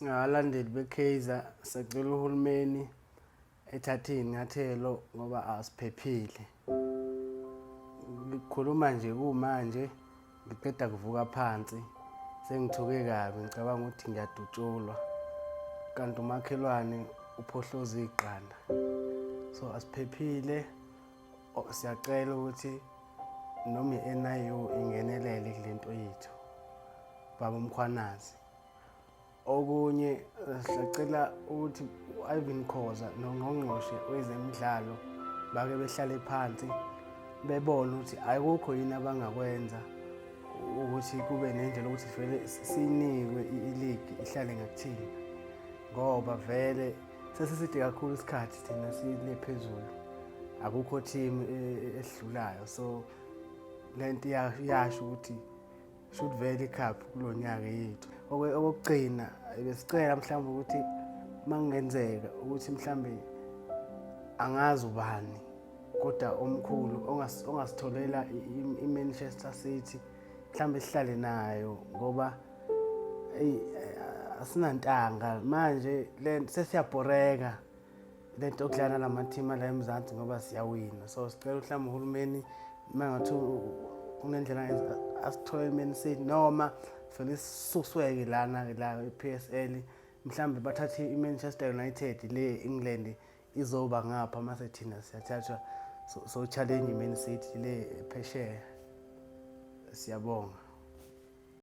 Abalandeli beKaizer sacela uhulumeni ethathe iy'nyathelo ngoba asiphephile. Ngikhuluma nje kumanje ngiqeda kuvuka phansi sengithuke kabi ngicabanga ukuthi ngiyadutshulwa kanti umakhelwane uphohloze iqanda. So asiphephile, siyacela ukuthi noma i-NIU ingenelele kule nto yethu, Baba Mkhwanazi. Okunye siyacela ukuthi u-Ivan Khoza nongqongqoshe wezemidlalo bake behlale phansi bebone ukuthi akukho yini abangakwenza ukuthi kube nendlela ukuthi vele sinikwe iligi ihlale ngakuthina, ngoba vele sesiside kakhulu isikhathi thina sile phezulu, akukho team esidlulayo. So lento iyasho ukuthi should vele ikhaphe kulo nyaka yethu. Okugcina besicela mhlawumbe ukuthi makungenzeka ukuthi mhlawumbe angazi ubani kodwa omkhulu ongasitholela i-Manchester City mhlawumbe sihlale nayo ngoba asinantanga manje sesiyabhoreka lento yokudlala namateam ala eMzansi ngoba siyawina. So sicela mhlawumbe uhulumeni mangathi kunendlela asithole iMan City noma vele sisusweke lana la e-PSL, mhlawumbe bathathe i-Manchester United le England izoba ngapha mase thina siyathathwa so challenge iMan City le phesheya. Siyabonga.